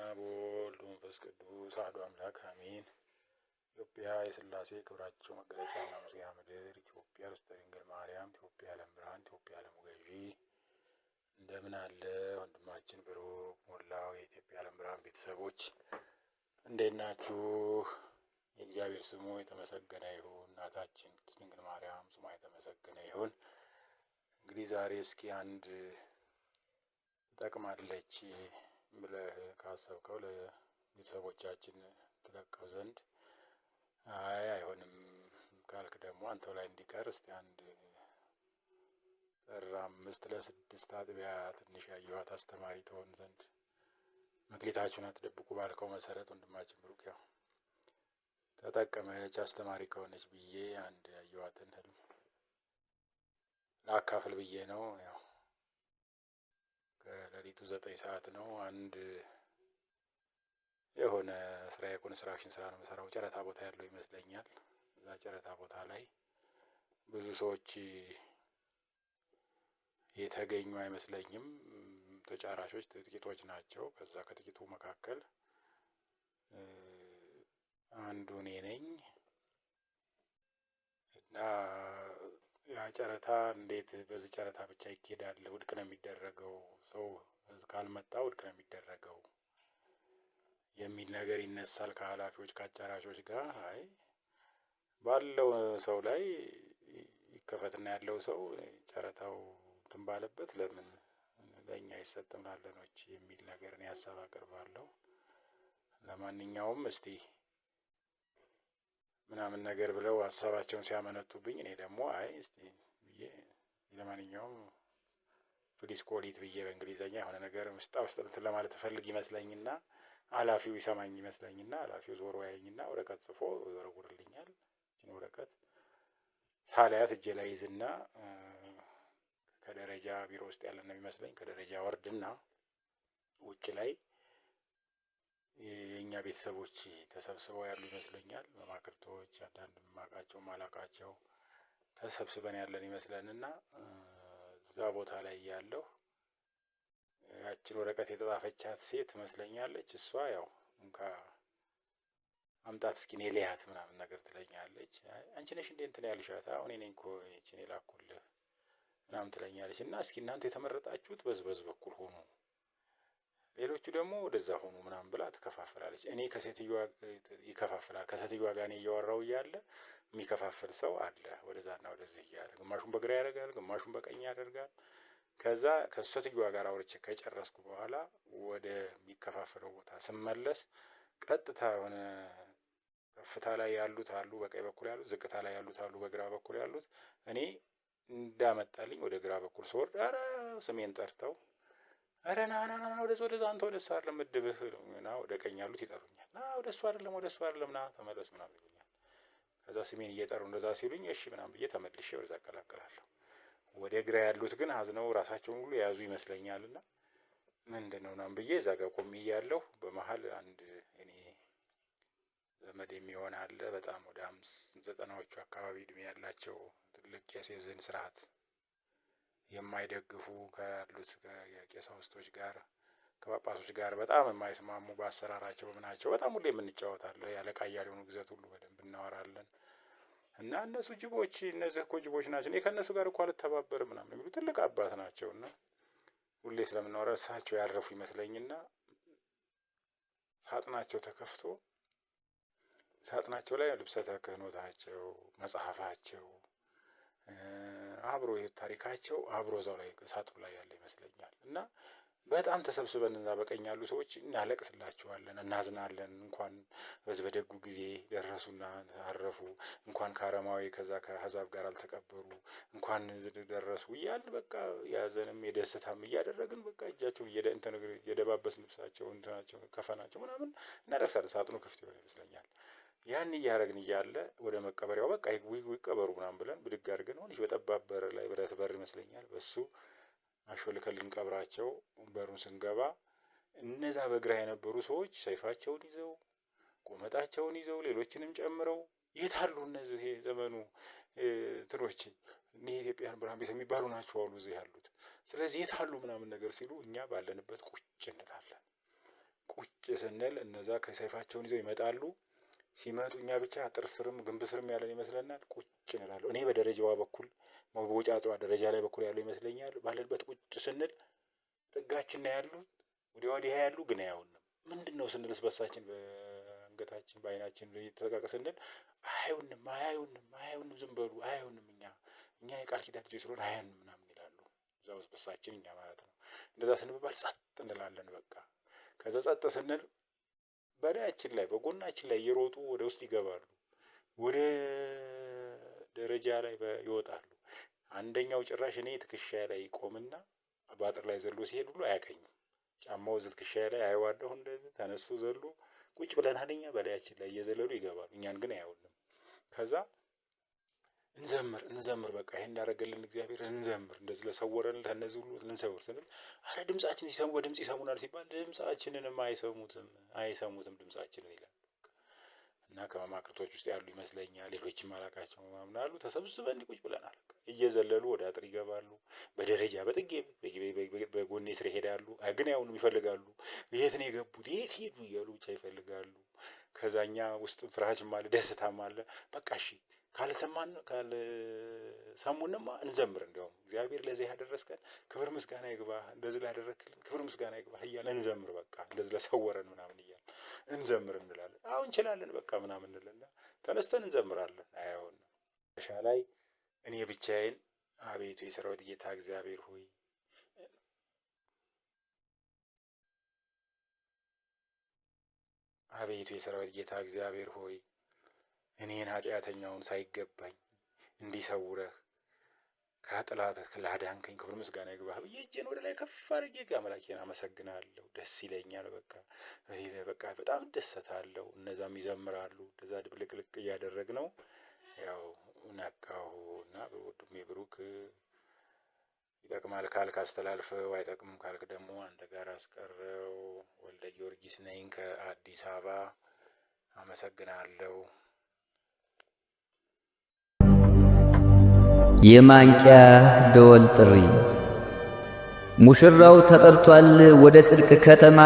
አብ ወወልድ ወመንፈስ ቅዱስ አሐዱ አምላክ አሜን። ኢትዮጵያ የሥላሴ ክብራቸው መገለጫና መዝጊያ ምድር፣ ኢትዮጵያ ርስተ ድንግል ማርያም፣ ኢትዮጵያ የዓለም ብርሃን፣ ኢትዮጵያ የዓለሙ ገዢ። እንደምን አለ ወንድማችን ብሩክ ሞላው የኢትዮጵያ የዓለም ብርሃን ቤተሰቦች እንዴት ናችሁ? የእግዚአብሔር ስሙ የተመሰገነ ይሁን። እናታችን ቅድስት ድንግል ማርያም ስሟ የተመሰገነ ይሁን። እንግዲህ ዛሬ እስኪ አንድ ትጠቅማለች ብለህ ካሰብከው ለቤተሰቦቻችን ትለቀው ዘንድ አይሆንም ካልክ ደግሞ አንተው ላይ እንዲቀር እስቲ አንድ ጥር 5 ለ6 አጥቢያ ትንሽ ያየኋት አስተማሪ ትሆን ዘንድ መክሊታችሁን አትደብቁ ባልከው መሰረት ወንድማችን ብሩክ ያው ተጠቀመች አስተማሪ ከሆነች ብዬ አንድ ያየኋትን ህልም ላካፍል ብዬ ነው። ያው ከሌሊቱ 9 ሰዓት ነው። አንድ የሆነ ስራ የኮንስትራክሽን ስራ ነው የምሰራው። ጨረታ ቦታ ያለው ይመስለኛል። እዛ ጨረታ ቦታ ላይ ብዙ ሰዎች የተገኙ አይመስለኝም። ተጫራቾች ጥቂቶች ናቸው። ከዛ ከጥቂቱ መካከል አንዱ እኔ ነኝ እና ያ ጨረታ እንዴት በዚህ ጨረታ ብቻ ይኬዳል? ውድቅ ነው የሚደረገው። ሰው ካልመጣ ውድቅ ነው የሚደረገው የሚል ነገር ይነሳል ከኃላፊዎች ከአጫራቾች ጋር። አይ ባለው ሰው ላይ ይከፈትና ያለው ሰው ጨረታው እንትን ባለበት ለምን ለእኛ አይሰጥም ላለኖች የሚል ነገር እኔ ሀሳብ አቀርባለሁ። ለማንኛውም እስቲ ምናምን ነገር ብለው ሀሳባቸውን ሲያመነቱብኝ እኔ ደግሞ አይ እስቲ ብዬ ለማንኛውም ፕሊስ ኮሊት ብዬ በእንግሊዘኛ የሆነ ነገር ውስጥ እንትን ለማለት እፈልግ ይመስለኝና ኃላፊው ይሰማኝ ይመስለኝና ኃላፊው ዞሮ ያየኝና ወረቀት ጽፎ ይወረውርልኛል። እቺን ወረቀት ሳላያት እጄ ላይ ይዝና ከደረጃ ቢሮ ውስጥ ያለ ነው የሚመስለኝ ከደረጃ ወርድና ውጭ ላይ የኛ ቤተሰቦች ተሰብስበው ያሉ ይመስለኛል። መማክርቶች፣ አንዳንድ ማቃቸው ማላቃቸው ተሰብስበን ያለን ይመስለንና እዛ ቦታ ላይ ያለው ያችን ወረቀት የተጻፈቻት ሴት ትመስለኛለች። እሷ ያው እንካ አምጣት እስኪ እኔ ልያት ምናምን ነገር ትለኛለች። አንቺ ነሽ እንዴ እንትን ያልሻት? አሁን እኔ ነኝ እኮ እቺን የላኩልህ ምናምን ትለኛለች። እና እስኪ እናንተ የተመረጣችሁት በዝበዝ በኩል ሆኑ፣ ሌሎቹ ደግሞ ወደዛ ሆኑ ምናምን ብላ ትከፋፍላለች። እኔ ከሴትዮዋ ይከፋፍላል። ከሴትዮዋ ጋር እኔ እያወራሁ እያለ የሚከፋፍል ሰው አለ ወደዛና ወደዚህ እያለ ግማሹን በግራ ያደርጋል፣ ግማሹን በቀኝ ያደርጋል። ከዛ ከሴትዮዋ ጋር አውርቼ ከጨረስኩ በኋላ ወደ የሚከፋፍለው ቦታ ስመለስ ቀጥታ የሆነ ከፍታ ላይ ያሉት አሉ በቀኝ በኩል ያሉት፣ ዝቅታ ላይ ያሉት አሉ በግራ በኩል ያሉት። እኔ እንዳመጣልኝ ወደ ግራ በኩል ስወርድ ኧረ ስሜን ጠርተው ኧረ ና ወደዛ አንተ ወደ እሱ አይደለም ምድብህ ና ወደ ቀኝ ያሉት ይጠሩኛል። ና ወደ እሱ አይደለም ና ተመለስ ምናምን ይሉኛል። ከዛ ስሜን እየጠሩ እንደዛ ሲሉኝ እሺ ምናምን ብዬ ተመልሼ ወደዛ እቀላቀላለሁ። ወደ ግራ ያሉት ግን አዝነው ራሳቸውን ሁሉ የያዙ ይመስለኛልና ምንድነው ምናምን ብዬ እዛ ጋር ቆሜ እያለሁ በመሀል አንድ እኔ ዘመድ የሚሆን አለ በጣም ወደ 90ዎቹ አካባቢ እድሜ ያላቸው ትልቅ የሴዝን ስርዓት የማይደግፉ ካሉት ከቄሳውስቶች ጋር ከጳጳሶች ጋር በጣም የማይስማሙ በአሰራራቸው በምናቸው በጣም ሁሌ የምንጫወታለን። ያለቃ እያልሆኑ ግዘት ሁሉ በደንብ እናወራለን። እና እነሱ ጅቦች እነዚህ እኮ ጅቦች ናቸው፣ እኔ ከእነሱ ጋር እኮ አልተባበርም ምናምን የሚሉ ትልቅ አባት ናቸውና ሁሌ ስለምናወራ እሳቸው ያረፉ ይመስለኝና ሳጥናቸው ተከፍቶ ሳጥናቸው ላይ ልብሰ ተክህኖታቸው መጽሐፋቸው አብሮ ታሪካቸው አብሮ እዛው ላይ ሳጥኑ ላይ ያለ ይመስለኛል። እና በጣም ተሰብስበን እዛ በቀኝ ያሉ ሰዎች እናለቅስላቸዋለን፣ እናዝናለን። እንኳን በዚህ በደጉ ጊዜ ደረሱና አረፉ፣ እንኳን ከአረማዊ ከዛ ከአሕዛብ ጋር አልተቀበሩ፣ እንኳን ደረሱ እያልን በቃ ያዘንም የደስታም እያደረግን በቃ እጃቸው የደባበስ ልብሳቸው እንትናቸው ከፈናቸው ምናምን እናደርሳለን። ሳጥኑ ክፍት ይሆን ይመስለኛል። ያን እያደረግን እያለ ወደ መቀበሪያው በቃ ይቀበሩ ምናምን ብለን ብድግ አድርገን ሆነች በጠባብ በር ላይ ብረት በር ይመስለኛል በሱ አሾልከን ልንቀብራቸው በሩን ስንገባ እነዛ በግራ የነበሩ ሰዎች ሰይፋቸውን ይዘው ቆመጣቸውን ይዘው ሌሎችንም ጨምረው የት አሉ እነዚህ ዘመኑ ትሮች እኒህ የኢትዮጵያን ብርሃን ቤት የሚባሉ ናቸው አሉ እዚህ ያሉት። ስለዚህ የት አሉ ምናምን ነገር ሲሉ እኛ ባለንበት ቁጭ እንላለን። ቁጭ ስንል እነዛ ከሰይፋቸውን ይዘው ይመጣሉ። ሲመጡ እኛ ብቻ አጥር ስርም ግንብ ስርም ያለን ይመስለናል። ቁጭ እንላለን። እኔ በደረጃዋ በኩል መቦጫጧ ደረጃ ላይ በኩል ያለው ይመስለኛል። ባለንበት ቁጭ ስንል ጥጋችን ያሉ ወዲያ ያሉ ግን አያዩንም። ምንድነው ስንልስ በሳችን በአንገታችን በአይናችን ተጠቃቀ ስንል አያዩንም ዝም በሉ አያዩንም። እኛ የቃል ኪዳን ልጆች ስለሆነ አያዩንም ምናምን ይላሉ። እዛ ውስጥ በሳችን እኛ ማለት ነው። እንደዛ ስንባል ጸጥ እንላለን። በቃ ከዛ ጸጥ ስንል በላያችን ላይ በጎናችን ላይ እየሮጡ ወደ ውስጥ ይገባሉ። ወደ ደረጃ ላይ ይወጣሉ። አንደኛው ጭራሽ እኔ ትከሻዬ ላይ ቆምና በአጥር ላይ ዘሎ ሲሄድ ሁሉ አያቀኝም። ጫማው ትከሻዬ ላይ አየዋለሁ። እንደዚህ ተነሱ ዘሎ ቁጭ ብለን አለኛ በላያችን ላይ እየዘለሉ ይገባሉ። እኛን ግን አያውንም። ከዛ እንዘምር በቃ ይሄን እንዳደረገልን እግዚአብሔር እንዘምር፣ እንደዚህ ለሰወረን ለነዚህ ሁሉ እንሰውር ስንል አረ ድምጻችን ሲሰሙ በድምጽ ይሰሙናል ሲባል ድምጻችንንም አይሰሙትም ድምጻችንን ይላል። እና ከመማክርቶች ውስጥ ያሉ ይመስለኛል ሌሎችም አላቃቸው ምናምን አሉ። ተሰብስበን ቁጭ ብለናል። እየዘለሉ ወደ አጥር ይገባሉ። በደረጃ በጥጌ በጎኔ ስር ይሄዳሉ። ግን ያውንም ይፈልጋሉ። የት ነው የገቡት የት ሄዱ እያሉ ብቻ ይፈልጋሉ። ከዛኛ ውስጥ ፍርሃትም አለ ደስታም አለ። በቃ እሺ ካልሰሙንማ እንዘምር፣ እንዲያውም እግዚአብሔር ለዚህ ያደረስከን ክብር ምስጋና ይግባህ፣ እንደዚህ ላደረክልን ክብር ምስጋና ይግባህ እያልን እንዘምር። በቃ እንደዚህ ለሰወረን ምናምን እያልን እንዘምር እንላለን። አሁን እንችላለን በቃ ምናምን እንልና ተነስተን እንዘምራለን። አይሆን ሻ ላይ እኔ ብቻዬን አቤቱ የሰራዊት ጌታ እግዚአብሔር ሆይ አቤቱ የሰራዊት ጌታ እግዚአብሔር ሆይ እኔን ኃጢአተኛውን ሳይገባኝ እንዲሰውረህ ከጠላትህ ላዳንከኝ ክብር ምስጋና ይግባህ ብዬ እጄን ወደ ላይ ከፍ አድርጌ አምላኬን አመሰግናለሁ። ደስ ይለኛል። በቃ በጣም ደሰታለሁ። እነዛም ይዘምራሉ። እንደዛ ድብልቅልቅ እያደረግነው ያው ነቃሁና በወንድሜ ብሩክ ይጠቅማል ካልክ አስተላልፈው፣ አይጠቅምም ካልክ ደግሞ አንተ ጋር አስቀረው። ወልደ ጊዮርጊስ ነኝ ከአዲስ አበባ። አመሰግናለሁ። የማንቂያ ደወል ጥሪ። ሙሽራው ተጠርቷል ወደ ጽድቅ ከተማ።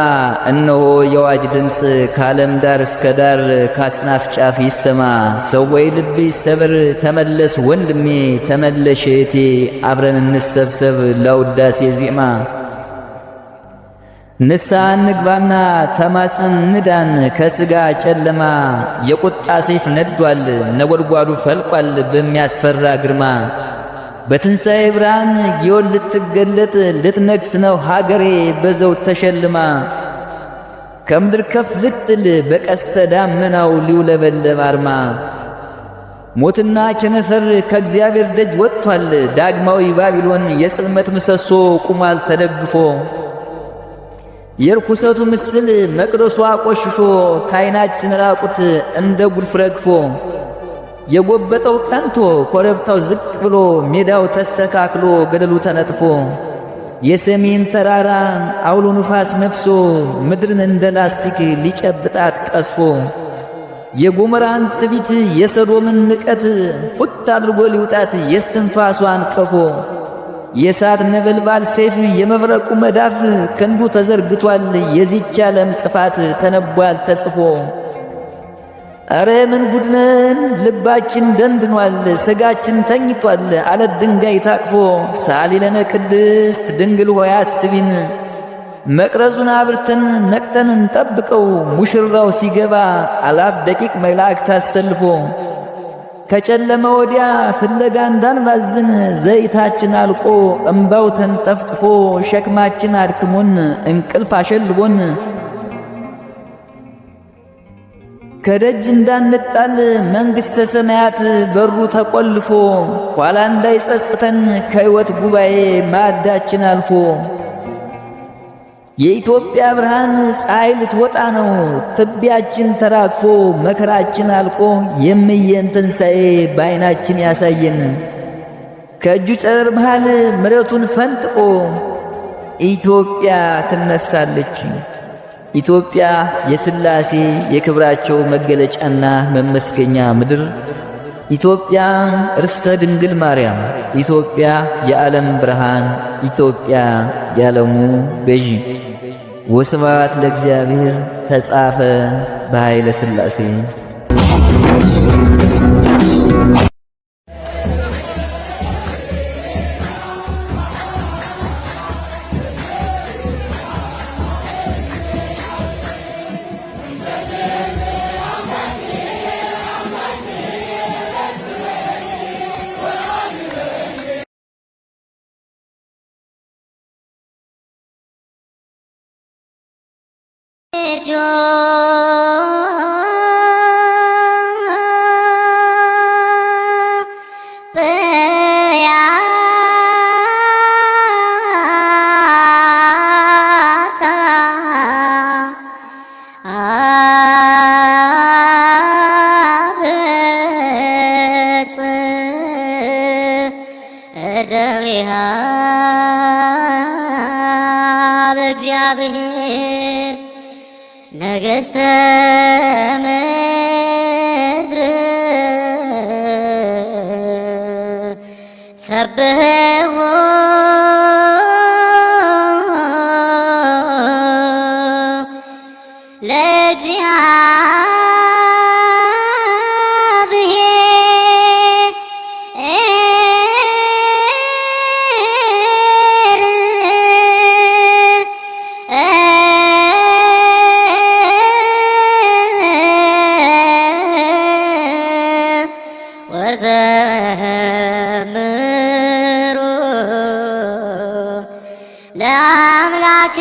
እነሆ የአዋጅ ድምፅ ከዓለም ዳር እስከ ዳር ከአጽናፍ ጫፍ ይሰማ። ሰው ወይ ልብ ይሰበር፣ ተመለስ ወንድሜ ተመለሽ እህቴ፣ አብረን እንሰብሰብ ለውዳሴ ዜማ። ንስሐ እንግባና ተማጽነን እንዳን ከሥጋ ጨለማ። የቁጣ ሰይፍ ነዷል ነጎድጓዱ ፈልቋል በሚያስፈራ ግርማ። በትንሣኤ ብርሃን ጊዮን ልትገለጥ ልትነግስ ነው ሀገሬ በዘውድ ተሸልማ። ከምድር ከፍ ልትል በቀስተ ዳመናው ሊውለበለብ አርማ። ሞትና ቸነፈር ከእግዚአብሔር ደጅ ወጥቷል። ዳግማዊ ባቢሎን የጽልመት ምሰሶ ቁሟል ተደግፎ። የርኩሰቱ ምስል መቅደሱ አቆሽሾ ካይናችን ራቁት እንደ ጉድፍ ረግፎ የጎበጠው ቀንቶ ኮረብታው ዝቅ ብሎ ሜዳው ተስተካክሎ ገደሉ ተነጥፎ የሰሜን ተራራ አውሎ ንፋስ ነፍሶ ምድርን እንደ ላስቲክ ሊጨብጣት ቀስፎ የጎመራን ትቢት የሰዶምን ንቀት ፉት አድርጎ ሊውጣት የስትንፋሷን ቀፎ የእሳት ነበልባል ሰይፍ የመብረቁ መዳፍ ክንዱ ተዘርግቷል የዚች ዓለም ጥፋት ተነቧል ተጽፎ። አረ ምን ጉድነን ልባችን ደንድኗል ስጋችን ተኝቷል አለት ድንጋይ ታቅፎ። ሳሊለነ ቅድስት ድንግል ሆይ አስቢን መቅረዙን አብርተን ነቅተን እንጠብቀው ሙሽራው ሲገባ አላፍ ደቂቅ መላእክት አሰልፎ። ከጨለመ ወዲያ ፍለጋ እንዳንባዝን ዘይታችን አልቆ እምባው ተንጠፍጥፎ ሸክማችን አድክሞን እንቅልፍ አሸልቦን ከደጅ እንዳንጣል መንግሥተ ሰማያት በሩ ተቆልፎ ኋላ እንዳይጸጽተን ከሕይወት ጉባኤ ማዕዳችን አልፎ። የኢትዮጵያ ብርሃን ፀሐይ ልትወጣ ነው ትቢያችን ተራግፎ መከራችን አልቆ የምየን ትንሣኤ በዓይናችን ያሳየን ከእጁ ጨረር መሃል ምሕረቱን ፈንጥቆ ኢትዮጵያ ትነሳለች። ኢትዮጵያ የሥላሴ የክብራቸው መገለጫና መመስገኛ ምድር፣ ኢትዮጵያ ርስተ ድንግል ማርያም፣ ኢትዮጵያ የዓለም ብርሃን፣ ኢትዮጵያ የዓለሙ ገዢ። ወስብሐት ለእግዚአብሔር ተጻፈ በኃይለ ሥላሴ። እግዚአብሔር ነገሥተ ምድር ሰብሕዎ ለአምላክ